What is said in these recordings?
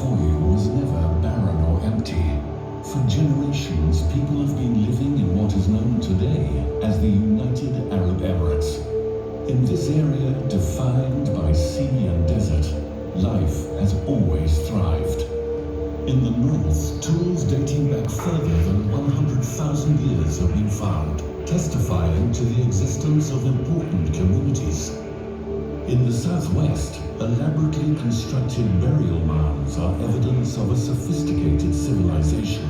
before you was never barren or empty. For generations, people have been living in what is known today as the United Arab Emirates. In this area, defined by sea and desert, life has always thrived. In the north, tools dating back further than 100,000 years have been found, testifying to the existence of important communities. In the southwest, elaborately constructed burial mounds are evidence of a sophisticated civilization.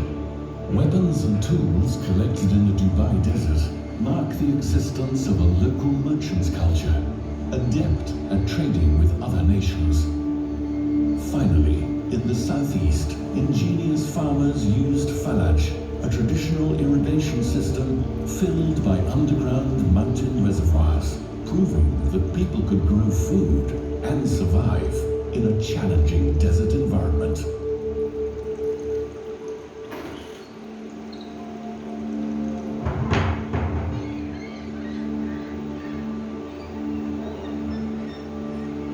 Weapons and tools collected in the Dubai desert mark the existence of a local merchants culture, adept at trading with other nations. Finally, in the southeast, ingenious farmers used falaj, a traditional irrigation system filled by underground mountain reservoirs, proving that people could grow food and survive in a challenging desert environment.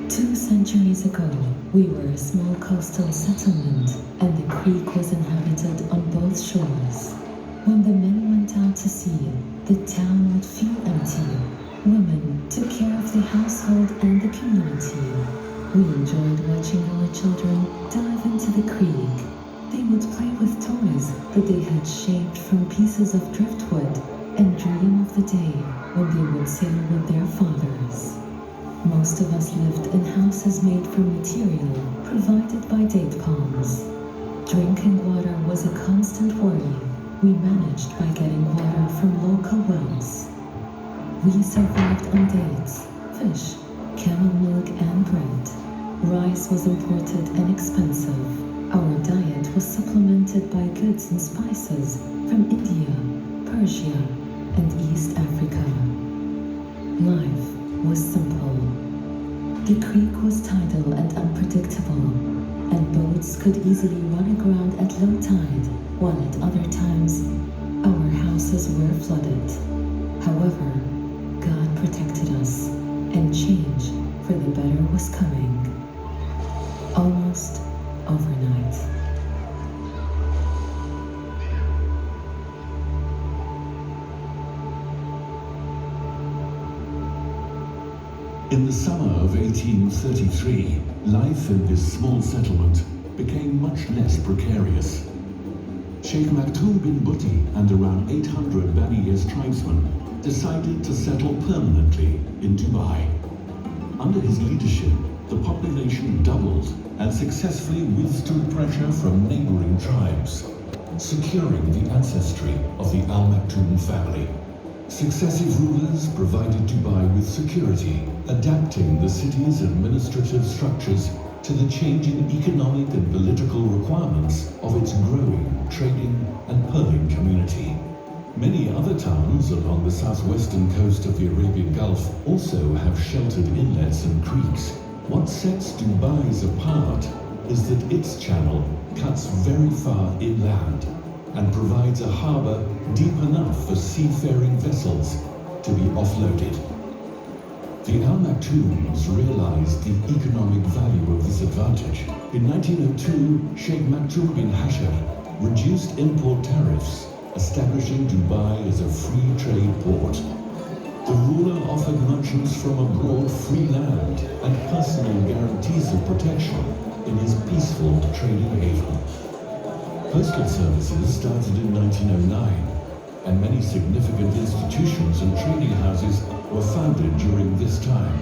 Two centuries ago, we were a small coastal settlement, and the creek was inhabited on both shores. When the men went out to sea, the town would feel empty. Women took care of the household and the community. We enjoyed watching our children dive into the creek. They would play with toys that they had shaped from pieces of driftwood and dream of the day when they would sail with their fathers. Most of us lived in houses made from material provided by date palms. Drinking water was a constant worry. We managed by getting water from local wells. We survived on dates, fish, camel milk, and bread. Rice was imported and expensive. Our diet was supplemented by goods and spices from India, Persia, and East Africa. Life was simple. The creek was tidal and unpredictable, and boats could easily run aground at low tide, while at other times, our houses were flooded. However, God protected us, and change for the better was coming. Almost overnight. In the summer of 1833, life in this small settlement became much less precarious. Sheikh Maktoum bin Butti and around 800 Bani Yes tribesmen decided to settle permanently in Dubai. Under his leadership, the population doubled and successfully withstood pressure from neighboring tribes, securing the ancestry of the Al Maktoum family. Successive rulers provided Dubai with security, adapting the city's administrative structures to the changing economic and political requirements of its growing trading and pearling community. Many other towns along the southwestern coast of the Arabian Gulf also have sheltered inlets and creeks. What sets Dubai's apart is that its channel cuts very far inland and provides a harbor deep enough for seafaring vessels to be offloaded. The Al Maktoums realized the economic value of this advantage. In 1902, Sheikh Maktoum bin Hashar reduced import tariffs, establishing Dubai as a free trade port. The ruler offered merchants from abroad free land and personal guarantees of protection in his peaceful trading haven. Postal services started in 1909, and many significant institutions and trading houses were founded during this time.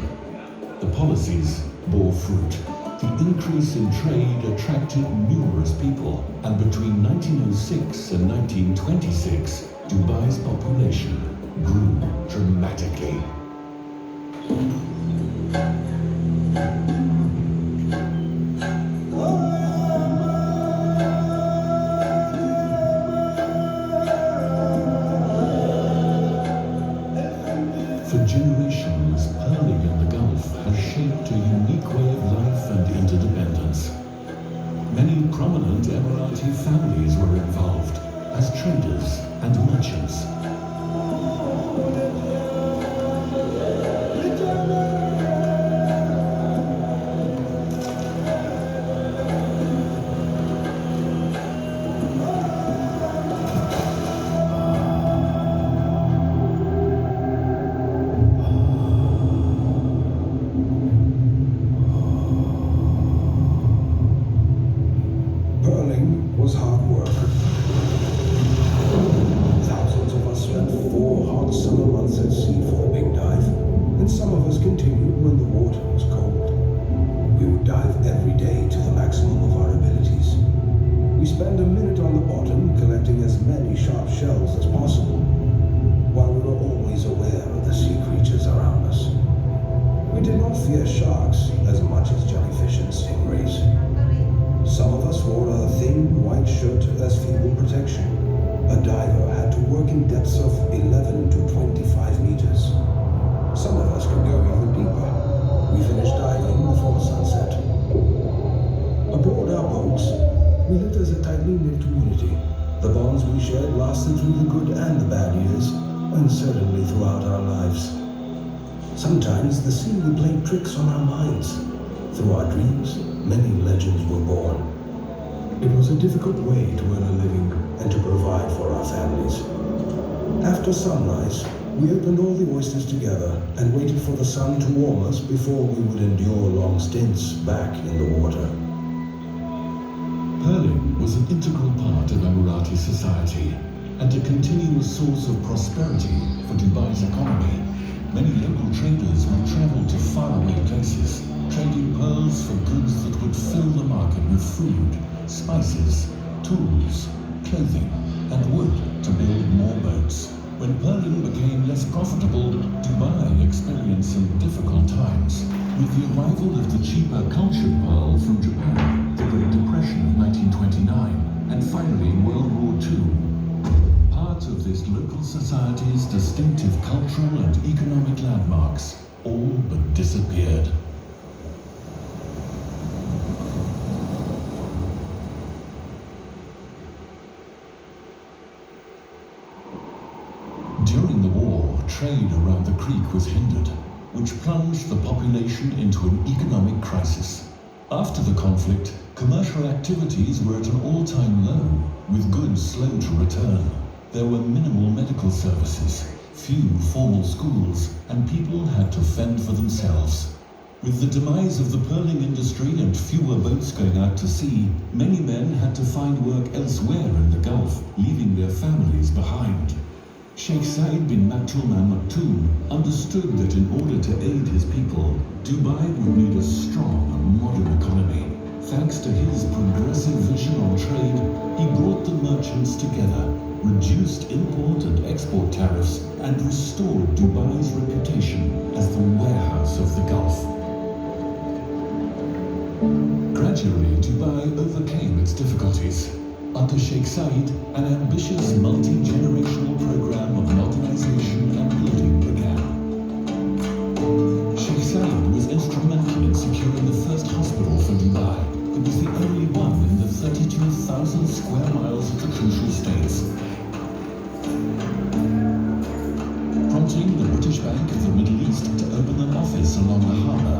The policies bore fruit. The increase in trade attracted numerous people, and between 1906 and 1926, Dubai's population grew dramatically. For generations, pearling in the Gulf has shaped a unique way of life and interdependence. Many prominent Emirati families were involved as traders and merchants. spend a minute on the bottom collecting as many sharp shells as possible, while we were always aware of the sea creatures around us. We did not fear sharks as much as jellyfish and stingrays. Some of us wore a thin white shirt as feeble protection. A diver had to work in depths of 11 to 25 meters. Some of us could go even deeper. We finished diving before sunset. Aboard our boats, we lived as a tightly knit community. The bonds we shared lasted through the good and the bad years, and certainly throughout our lives. Sometimes the sea would play tricks on our minds. Through our dreams, many legends were born. It was a difficult way to earn a living and to provide for our families. After sunrise, we opened all the oysters together and waited for the sun to warm us before we would endure long stints back in the water. Pearling was an integral part of Emirati society and a continuous source of prosperity for Dubai's economy. Many local traders would travel to faraway places, trading pearls for goods that would fill the market with food, spices, tools, clothing, and wood to build more boats. When pearling became less profitable, Dubai experienced some difficult times. With the arrival of the cheaper cultured pearl from Japan, the Great Depression of 1929, and finally World War II, part of this local society's distinctive cultural and economic landmarks all but disappeared. During the war, trade around the creek was hindered, which plunged the population into an economic crisis. After the conflict, commercial activities were at an all-time low, with goods slow to return. There were minimal medical services, few formal schools, and people had to fend for themselves. With the demise of the pearling industry and fewer boats going out to sea, many men had to find work elsewhere in the Gulf, leaving their families behind. Sheikh Said bin Maktoum Al Maktoum understood that in order to aid his people, Dubai would need a strong and modern economy. Thanks to his progressive vision on trade, he brought the merchants together, reduced import and export tariffs, and restored Dubai's reputation as the warehouse of the Gulf. Gradually, Dubai overcame its difficulties. Under Sheikh Said, an ambitious multi-generational program of modernization and building began. Sheikh Said was instrumental in securing the first hospital for Dubai. It was the only one in the 32,000 square miles of the crucial states. Prompting the British Bank of the Middle East to open an office along the harbour.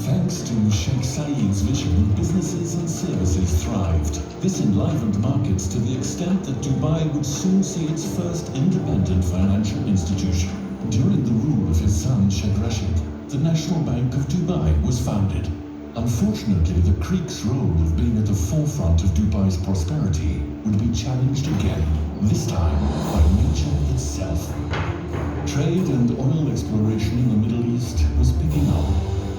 Thanks to Sheikh Said's vision, businesses and services thrived. This enlivened markets to the extent that Dubai would soon see its first independent financial institution. During the rule of his son Sheikh Rashid, the National Bank of Dubai was founded. Unfortunately, the creek's role of being at the forefront of Dubai's prosperity would be challenged again, this time by nature itself. Trade and oil exploration in the Middle East was picking up.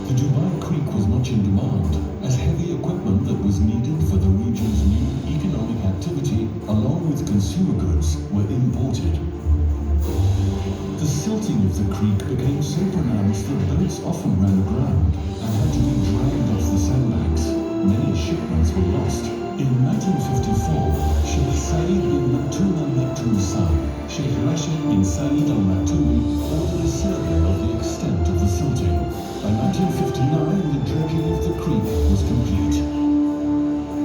The Dubai Creek was much in demand, as heavy equipment that was needed for the region's new economic activity, along with consumer goods, were imported. The silting of the creek became so pronounced that boats often ran aground and had to be dragged off the sandbanks. Many shipments were lost. In 1954, Sheikh Said bin Maktoum Al Maktoum's son, Sheikh Rashid bin Said Al Maktoum, ordered a survey of the extent of the silting. By 1959, the dredging of the creek was complete.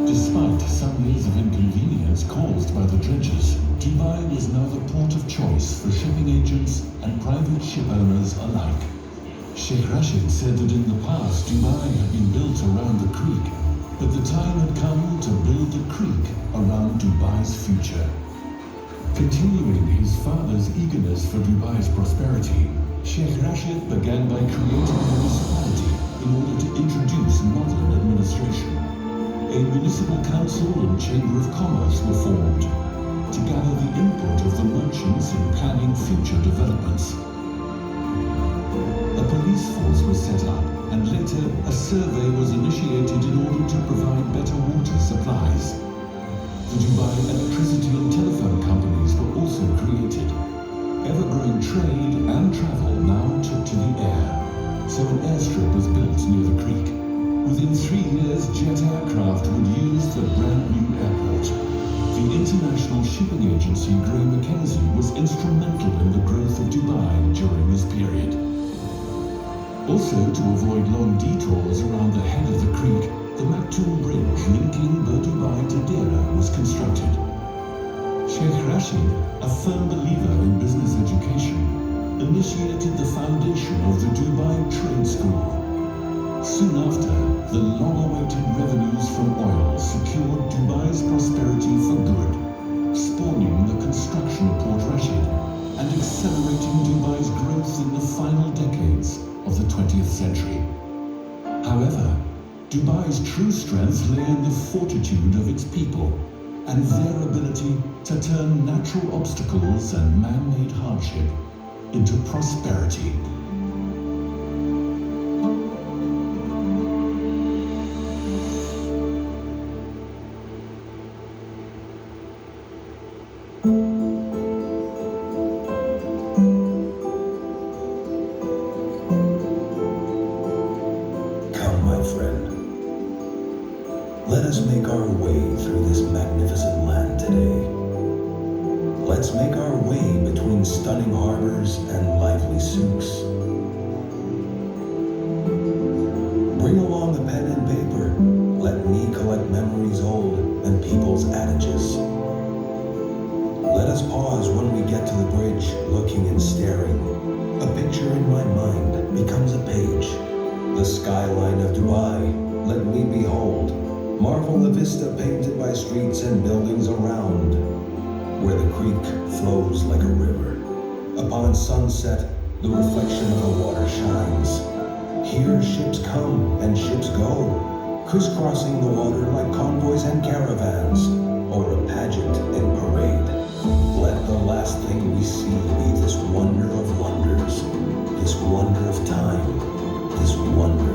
Despite some years of inconvenience caused by the dredgers, Dubai was now the port of choice for shipping agents and private ship owners alike. Sheikh Rashid said that in the past Dubai had been built around the creek, but the time had come to build the creek around Dubai's future. Continuing his father's eagerness for Dubai's prosperity, Sheikh Rashid began by creating a municipality in order to introduce modern administration. A municipal council and chamber of commerce were formed to gather the input of the merchants in planning future developments. A police force was set up, and later a survey was initiated in order to provide better water supplies. The Dubai Electricity and Telephone Companies were also created. Ever-growing trade and travel now took to the air, so an airstrip was built near the creek. Within 3 years, jet aircraft would use the brand new airport. The international shipping agency Gray Mackenzie was instrumental in the growth of Dubai during this period. Also, to avoid long detours around the head of the creek, the Maktoum Bridge linking Dubai to Deira was constructed. Sheikh Rashid, a firm believer in business education, initiated the foundation of the Dubai Trade School. Soon after, the long-awaited revenues from oil secured Dubai's prosperity for good, spawning the construction of Port Rashid and accelerating Dubai's growth in the final decades of the 20th century. However, Dubai's true strength lay in the fortitude of its people and their ability to turn natural obstacles and man-made hardship into prosperity. Come, my friend. Let us make our way through this magnificent land today. Let's make our way between stunning harbors and lively souks. Bring along a pen and paper. Let me collect memories old and people's adages. Let us pause when we get to the bridge, looking and staring. A picture in my mind becomes a page. The skyline of Dubai, let me behold. Marvel the vista painted by streets and buildings around, where the creek flows like a river. Upon sunset, the reflection of the water shines. Here ships come and ships go, crisscrossing the water like convoys and caravans, or a pageant and parade. Let the last thing we see be this wonder of wonders, this wonder of time, this wonder